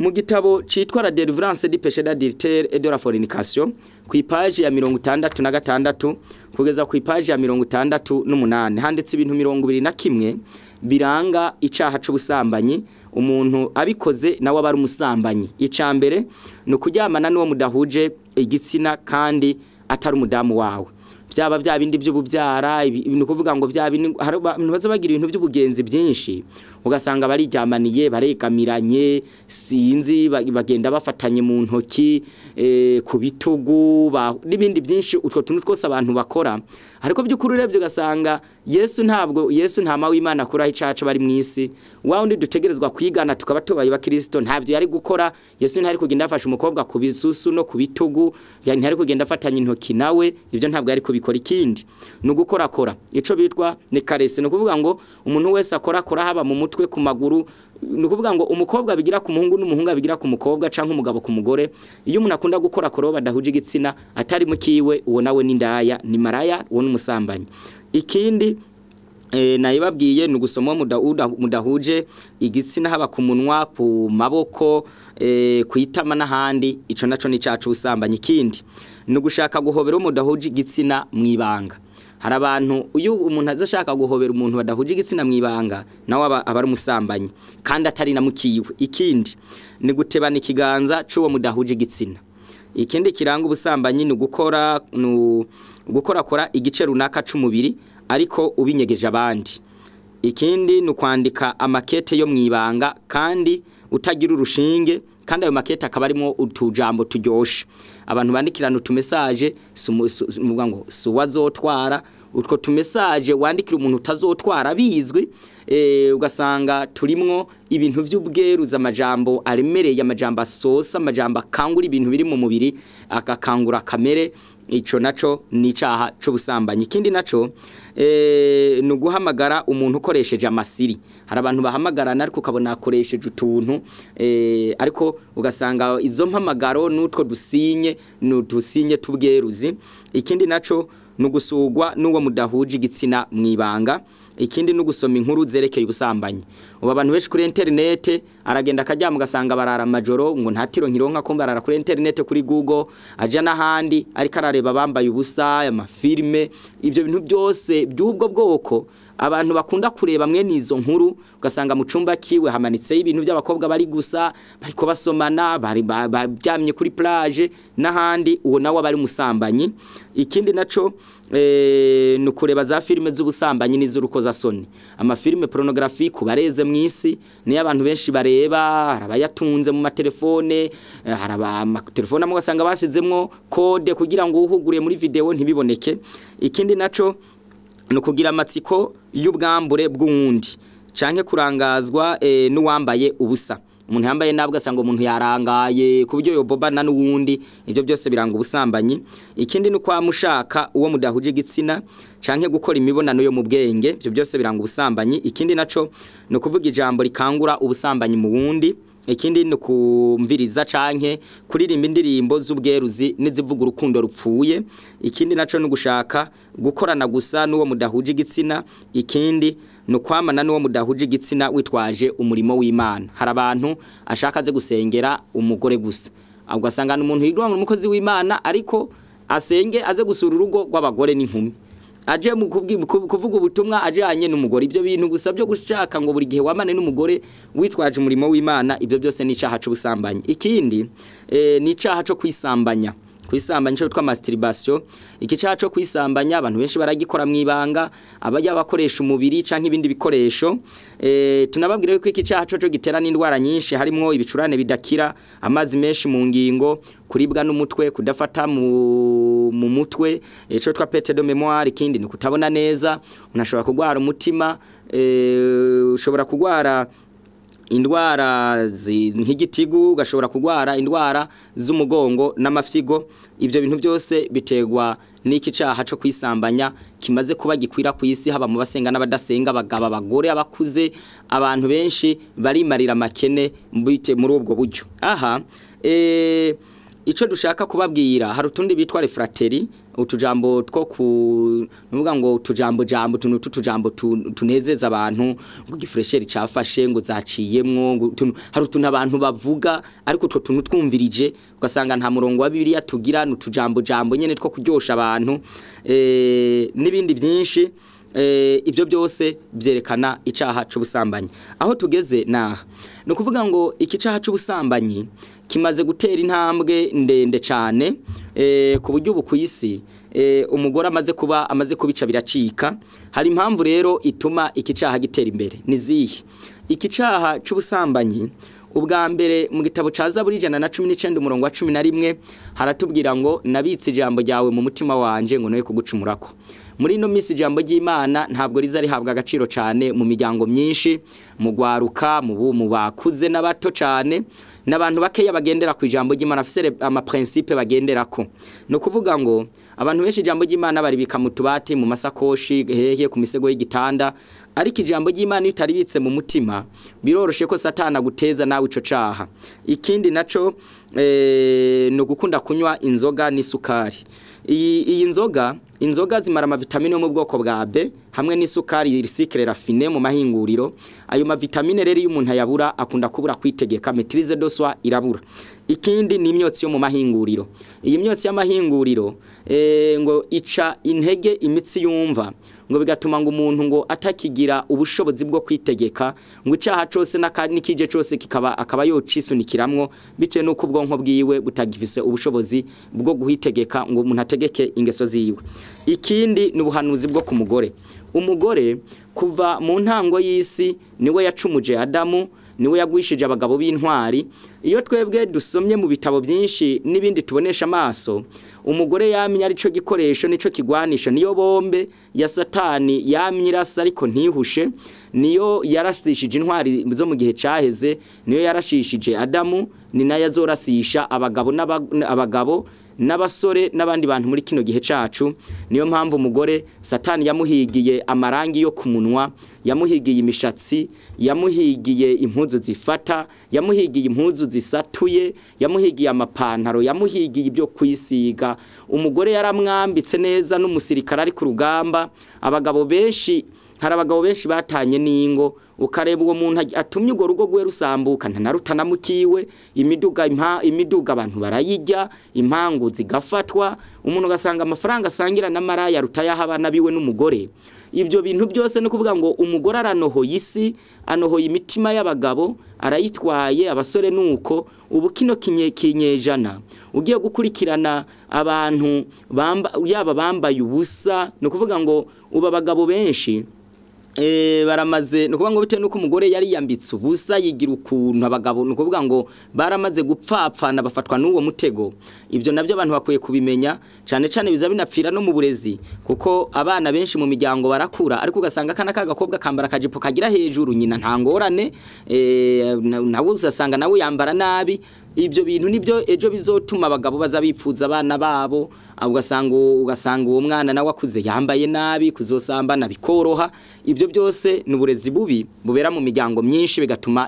mu gitabo citwa La délivrance du péché d'adultère et de la fornication ku ipaji ya 66 kugeza ku ipaji ya 68 handitse ibintu 21 biranga icaha c'ubusambanyi umuntu abikoze nawe abari umusambanyi. Icambere no kuryamana n'uwo mudahuje igitsina kandi atari umudamu wawe. Byaba bya bindi by'ububyara ibintu kuvuga ngo bya bintu baza bagira ibintu by'ubugenzi byinshi ugasanga barijyamaniye baregamiranye sinzi bagenda bafatanye mu ntoki ku bitugu n'ibindi byinshi utwo tuntu twose abantu bakora ariko by'ukuri urebye ugasanga Yesu ntama w'Imana kuraho icaca bari mwisi wawundi dutegerezwa kwigana tukaba tubaye bakristo ntabyo yari gukora. Yesu ntari kugenda afasha umukobwa ku bisusu no ku bitugu ntari kugenda afatanye intoki nawe ibyo ntabwo yari kubikora. Ikindi no gukorakora ico bitwa ni karese no kuvuga ngo umuntu wese akorakora haba mu mutwe ku maguru no kuvuga ngo umukobwa bigira ku muhungu n'umuhungu bigira ku mukobwa canke umugabo ku mugore. Iyo umuntu akunda gukorakora badahuje igitsina atari mu kiwe uwo nawe ni ndaya ni maraya uwo n'umusambanyi. Ikindi nayibabwiye ni ugusoma mudahuje igitsina haba ku munwa ku maboko ku itama n'ahandi ico naco ni cacu ubusambanyi. Ikindi ni ugushaka guhobera mudahuje igitsina mwibanga. Hari abantu uyu umuntu azashaka guhobera umuntu badahuje igitsina mwibanga nawe aba ari umusambanyi kandi atari namukiwe. Ikindi ni gutebana ikiganza c'uwo mudahuje igitsina. Ikindi kiranga ubusambanyi ni gukorakora igice runaka c'umubiri ariko ubinyegeje abandi. Ikindi ni kwandika amakete yo mwibanga kandi utagira urushinge kandi ayo makete akaba arimo utujambo turyoshe. Abantu bandikirana utumesaje muvuga ngo suwazotwara utwo tumesaje wandikira umuntu utazotwara bizwi ugasanga turimwo ibintu by'ubweruza amajambo aremereye amajambo asosa amajambo akangura ibintu biri mu mubiri akakangura kamere. Ico naco ni caha c'ubusambanyi. Ikindi naco no guhamagara umuntu ukoresheje amasiri. Hari abantu bahamagarana ariko ukabona akoresheje utuntu ariko ugasanga izo mpamagaro n'utwo dusinye n'udusinye tubweruzi. Ikindi naco no gusugwa n'uwo mudahuje igitsina mwibanga. Ikindi no gusoma inkuru zerekeye ubusambanyi. Ubu abantu benshi kuri internet aragenda akajya mugasanga barara amajoro ngo ntatiro nkironka ko barara kuri internet kuri Google aja n'ahandi ariko arareba bambaye ubusa amafilme ibyo bintu byose by'ubwo bwoko abantu bakunda kureba mwe nizo nkuru ugasanga mu cumba kiwe hamanitse ibintu by'abakobwa bari gusa bariko basomana bari baryamye kuri plage n'ahandi uwo nawe bari musambanyi. Ikindi naco no kureba za filme z'ubusambanyi n'izurukoza soni amafilme pornographique bareze mwisi ni abantu benshi bareba arabayatunze mu matelefone telefone amugasanga bashizemwo code kugira ngo uhugure muri video ntibiboneke. Ikindi naco no kugira amatsiko y'ubwambure bw'uwundi canke kurangazwa n'uwambaye ubusa. Umuntu yambaye nabwo asanga umuntu yarangaye kubyo yobobana n'uwundi ibyo byose biranga ubusambanyi. Ikindi no kwa mushaka uwo mudahuje igitsina canke gukora imibonano yo mu bwenge ibyo byose biranga ubusambanyi. Ikindi naco no kuvuga ijambo rikangura ubusambanyi mu wundi. Ikindi no kumviriza canke kuririmba indirimbo z'ubweruzi n'izivuga urukundo rupfuye. Ikindi naco no gushaka gukorana gusa n'uwo mudahuje igitsina. Ikindi no kwamana n'uwo mudahuje igitsina witwaje umurimo w'Imana. Hari abantu ashaka ze gusengera umugore gusa ugasanga n'umuntu yigwa mu mukozi w'Imana ariko asenge aze gusura urugo rw'abagore n'inkumi aje mu kuvuga ubutumwa ajanye n'umugore. Ibyo bintu gusa byo gushaka ngo buri gihe wamane n'umugore witwaje umurimo w'Imana ibyo byose ni icaha c'ubusambanyi. Ikindi ni icaha co kwisambanya. Kwisambanya cyo twa masturbation. Iki caha co kwisambanya abantu benshi baragikora mwibanga abajya bakoresha umubiri canke ibindi bikoresho. Tunababwire ko iki caha co gitera n'indwara nyinshi harimo ibicurane bidakira amazi menshi mu ngingo kuribwa n'umutwe kudafata mu mutwe ico twa perte de mémoire. Ikindi ni kutabona neza unashobora kugwara umutima ushobora kugwara indwara nk'igitigu gashobora kugwara indwara z'umugongo n'amafyigo. Ibyo bintu byose bitegwa n'iki caha co kwisambanya kimaze kuba gikwira ku isi haba mu basenga n'abadasenga bagaba abagore abakuze abantu benshi barimarira makene mbite muri ubwo buryo. Aha ico dushaka kubabwira hari utundi bitwa refrateri utujambo two nuvuga ngo tujambo tujambo tunezeza abantu ngo gifresheri cafashe ngo zaciyemwo ngo hari utuntu abantu bavuga ariko utwo tuntu twumvirije ugasanga nta murongo wa Bibiliya tugira n'utujambo nyene two kuryosha abantu n'ibindi byinshi ibyo byose byerekana icaha c'ubusambanyi. Aho tugeze naha no kuvuga ngo iki caha c'ubusambanyi kimaze gutera intambwe ndende cyane ku buryo ubu kwisi umugore amaze kubica biracika. Hari impamvu rero ituma iki caha gitera imbere nizihe. Iki caha c'ubusambanyi ubwa mbere mu gitabo ca Zaburi 119 umurongo wa 11 haratubwira ngo nabitse ijambo ryawe mu mutima wanje ngo noye kugucumurako. Muri no misi ijambo ry'Imana ntabwo riza rihabwa agaciro cyane mu miryango myinshi, mu gwaruka, mu bakuze n'abato cyane, n'abantu bakeya bagendera ku ijambo ry'Imana afise ama principe bagenderako. No kuvuga ngo abantu benshi ijambo ry'Imana baribika mu tubati mu masakoshi hehe ku misego y'igitanda, ariko ijambo ry'Imana itaribitse mu mutima biroroshe ko Satana guteza nawe ico caha. Ikindi naco no gukunda kunywa inzoga n'isukari. Iyi inzoga zimara amavitamine yo mu bwoko bwa B hamwe n'isukari recycle rafine mu mahinguriro. Ayo mavitamine rero y'umuntu ayabura akunda kubura kwitegeka, maîtrise de soi irabura. Ikindi ni imyotsi yo mu mahinguriro. Iyi myotsi y'amahinguriro ngo ica intege imitsi yumva ngo bigatuma ngo umuntu ngo atakigira ubushobozi bwo kwitegeka ngo icaha cose n'ikije cose akaba yocisunikiramwo bitewe nuko ubwonko bwiwe butagifise ubushobozi bwo guhitegeka ngo umuntu ategeke ingeso ziwe. Ikindi ni ubuhanuzi bwo ku mugore. Umugore kuva mu ntango y'isi niwe yacumuje Adamu, niwe yagwishije abagabo b'intwari. Iyo twebwe dusomye mu bitabo byinshi n'ibindi tubonesha amaso, umugore yamye ari cyo gikoresho nico kigwanisha, niyo bombe ya Satani yamyirasa ariko ntihushe, niyo yarasishije intwari zo mu gihe cyaheze, niyo yarashishije Adamu, ni nayo azorasisha abagabo n'abasore n'abandi bantu muri kino gihe cacu. Niyo mpamvu umugore Satani yamuhigiye amarangi yo kumunwa, yamuhigiye imishatsi, yamuhigiye impuzu zifata, yamuhigiye impuzu zisatuye, yamuhigiye amapantaro, yamuhigiye ibyo kwisiga. Umugore yaramwambitse neza n'umusirikare ari ku rugamba. Hari abagabo benshi batanye n'ingo, ukareba uwo muntu atumye ugo rugo gwe rusambuka ntanarutana mukiwe, imiduga abantu barayijya, impangu zigafatwa, umuntu gasanga amafaranga asangira n'amaraya rutayaha abana biwe n'umugore. Ibyo bintu byose no kuvuga ngo umugore aranohoye isi, anohoye imitima y'abagabo, arayitwaye abasore nuko. Ubu kino kinyejana ugiye gukurikirana abantu yaba bambaye ubusa, no kuvuga ngo uba abagabo benshi baramaze no kuvuga ngo bitewe nuko umugore yari yambitse ubusa yigira ukuntu abagabo no kuvuga ngo baramaze gupfapfana bafatwa n'uwo mutego. Ibyo nabyo abantu bakwiye kubimenya cyane biza binapfira no mu burezi, kuko abana benshi mu miryango barakura ariko ugasanga kana kagakobwa kambara kajipo kagira hejuru nyina ntangorane, nawe usasanga nawe yambara nabi. Ibyo bintu nibyo ejo bizotuma abagabo baza bipfuza abana babo, ugasanga uwo mwana nawe akuze yambaye nabi, kuzosambana bikoroha. Ibyo byose n'uburezi bubi bubera mu miryango myinshi bigatuma